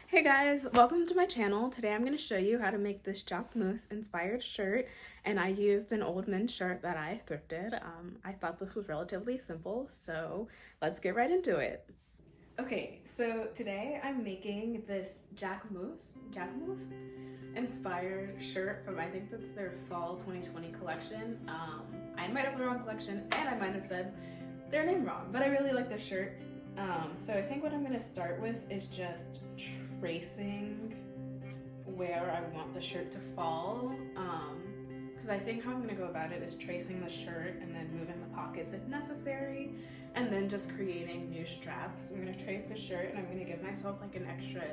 Hey guys, welcome to my channel. Today I'm going to show you how to make this Jacquemus inspired shirt, and I used an old men's shirt that I thrifted. I thought this was relatively simple, so let's get right into it. Okay, so today I'm making this Jacquemus inspired shirt from, I think that's their fall 2020 collection. I might have the wrong collection and I might have said their name wrong, but I really like this shirt. So I think what I'm going to start with is just tracing where I want the shirt to fall, because I think how I'm going to go about it is tracing the shirt and then moving the pockets if necessary, and then just creating new straps. I'm going to trace the shirt and I'm going to give myself like an extra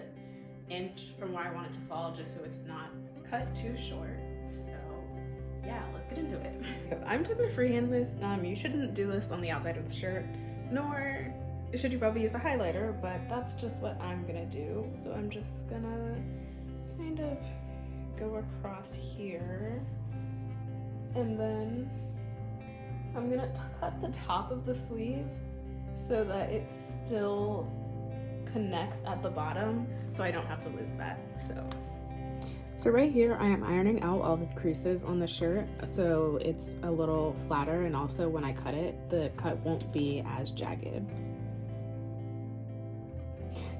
inch from where I want it to fall, just so it's not cut too short. So yeah, let's get into it. So I'm just gonna freehand this. You shouldn't do this on the outside of the shirt, nor should you probably use a highlighter, but that's just what I'm gonna do. So I'm just gonna kind of go across here, and then I'm gonna cut the top of the sleeve so that it still connects at the bottom, so I don't have to lose that. So right here I am ironing out all the creases on the shirt so it's a little flatter, and also when I cut it, the cut won't be as jagged.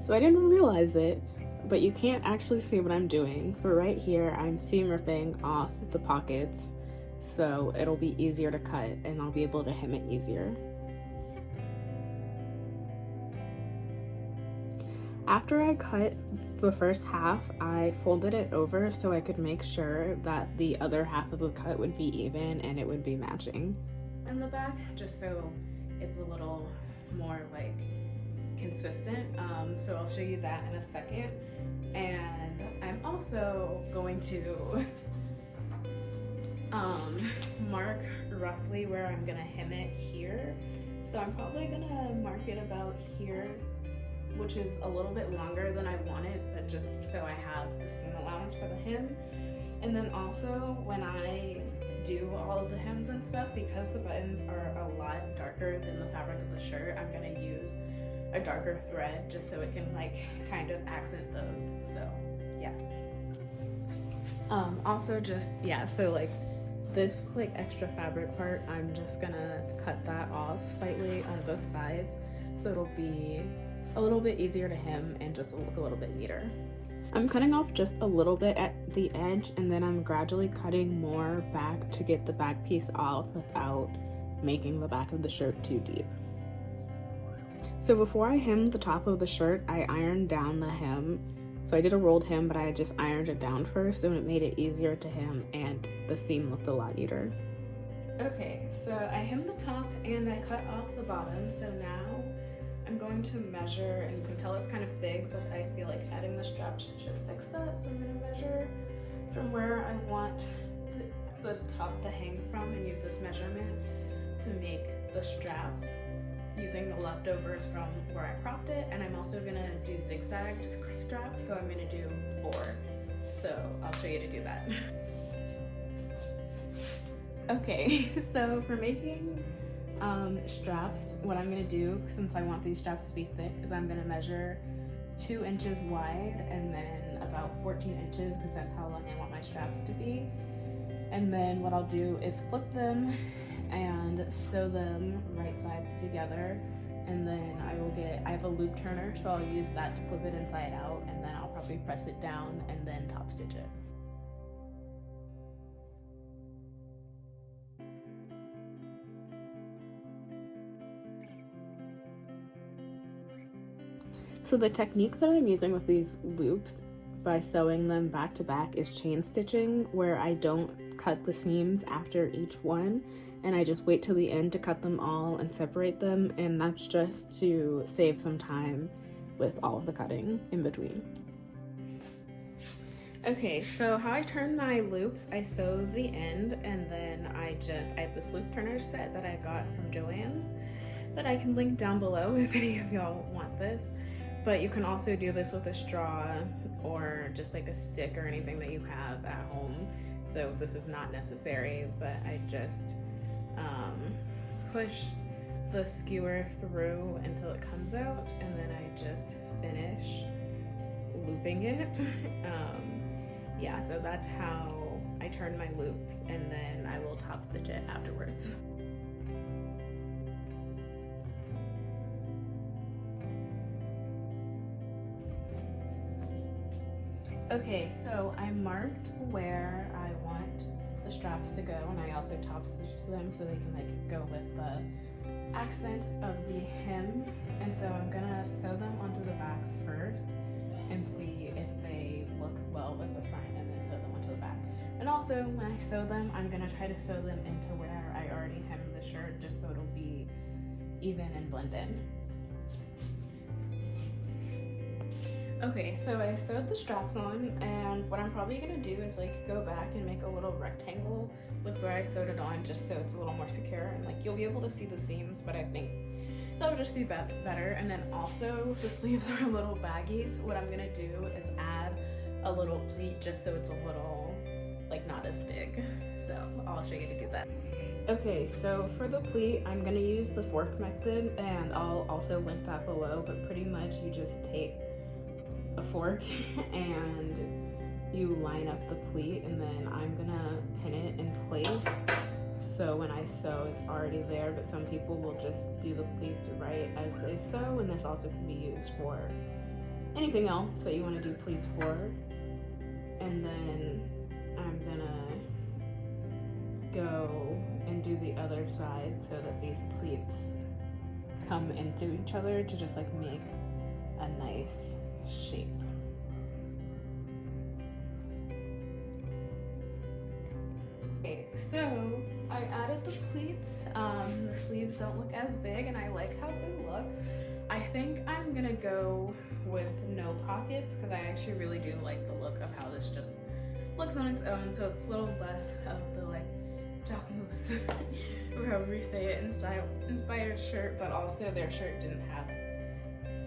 So I didn't realize it, but you can't actually see what I'm doing. For right here, I'm seam ripping off the pockets, so it'll be easier to cut and I'll be able to hem it easier. After I cut the first half, I folded it over so I could make sure that the other half of the cut would be even and it would be matching in the back, just so it's a little more like consistent. So I'll show you that in a second. And I'm also going to mark roughly where I'm gonna hem it here. So I'm probably gonna mark it about here, which is a little bit longer than I wanted, but just so I have the seam allowance for the hem. And then also when I do all of the hems and stuff, because the buttons are a lot darker than the fabric of the shirt, I'm gonna use a darker thread just so it can like kind of accent those. So yeah. Also just, yeah, so like this like extra fabric part, I'm just gonna cut that off slightly on both sides so it'll be a little bit easier to hem and just look a little bit neater. I'm cutting off just a little bit at the edge, and then I'm gradually cutting more back to get the back piece off without making the back of the shirt too deep. So before I hemmed the top of the shirt, I ironed down the hem. So I did a rolled hem, but I just ironed it down first, and it made it easier to hem, and the seam looked a lot neater. Okay, so I hemmed the top and I cut off the bottom, so now I'm going to measure, and you can tell it's kind of big, but I feel like adding the straps should fix that. So I'm going to measure from where I want the top to hang from and use this measurement to make the straps using the leftovers from where I cropped it. And I'm also going to do zigzag straps, so I'm going to do 4. So I'll show you to do that. Okay, so for making straps, what I'm gonna do, since I want these straps to be thick, is I'm gonna measure 2 inches wide and then about 14 inches, because that's how long I want my straps to be. And then what I'll do is flip them and sew them right sides together, and then I have a loop turner, so I'll use that to flip it inside out, and then I'll probably press it down and then top stitch it. So the technique that I'm using with these loops by sewing them back to back is chain stitching, where I don't cut the seams after each one and I just wait till the end to cut them all and separate them, and that's just to save some time with all of the cutting in between. Okay, so how I turn my loops, I sew the end, and then I have this loop turner set that I got from Joann's that I can link down below if any of y'all want this. But you can also do this with a straw or just like a stick or anything that you have at home. So this is not necessary, but I just push the skewer through until it comes out, and then I just finish looping it. Yeah, so that's how I turn my loops, and then I will top stitch it afterwards. Okay, so I marked where I want the straps to go, and I also top stitched them so they can like go with the accent of the hem. And so I'm gonna sew them onto the back first and see if they look well with the front, and then sew them onto the back. And also when I sew them, I'm gonna try to sew them into where I already hemmed the shirt, just so it'll be even and blend in. Okay, so I sewed the straps on, and what I'm probably gonna do is like go back and make a little rectangle with where I sewed it on, just so it's a little more secure, and like you'll be able to see the seams, but I think that would just be better. And then also the sleeves are a little baggy, so what I'm gonna do is add a little pleat just so it's a little like not as big. So I'll show you to do that. Okay, so for the pleat, I'm gonna use the fork method, and I'll also link that below, but pretty much you just take a fork and you line up the pleat, and then I'm gonna pin it in place so when I sew it's already there, but some people will just do the pleats right as they sew, and this also can be used for anything else that you want to do pleats for. And then I'm gonna go and do the other side so that these pleats come into each other to just like make a nice shape. Okay, so I added the pleats. The sleeves don't look as big, and I like how they look. I think I'm gonna go with no pockets because I actually really do like the look of how this just looks on its own. So it's a little less of the like Jacquemus, or however you say it, inspired shirt, but also their shirt didn't have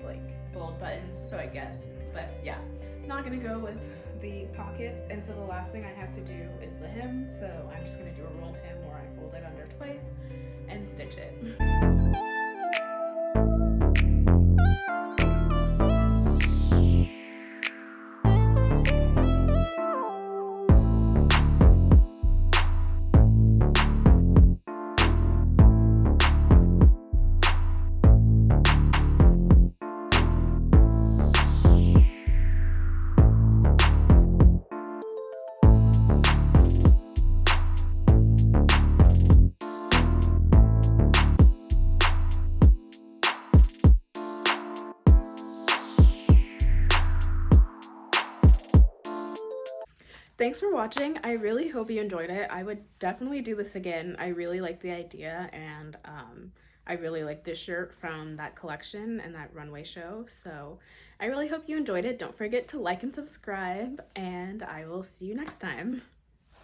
like bold buttons, so I guess. But yeah, not gonna go with the pockets, and so the last thing I have to do is the hem. So I'm just gonna do a rolled hem where I fold it under twice and stitch it. Thanks for watching. I really hope you enjoyed it. I would definitely do this again. I really like the idea, and I really like this shirt from that collection and that runway show. So I really hope you enjoyed it. Don't forget to like and subscribe, and I will see you next time.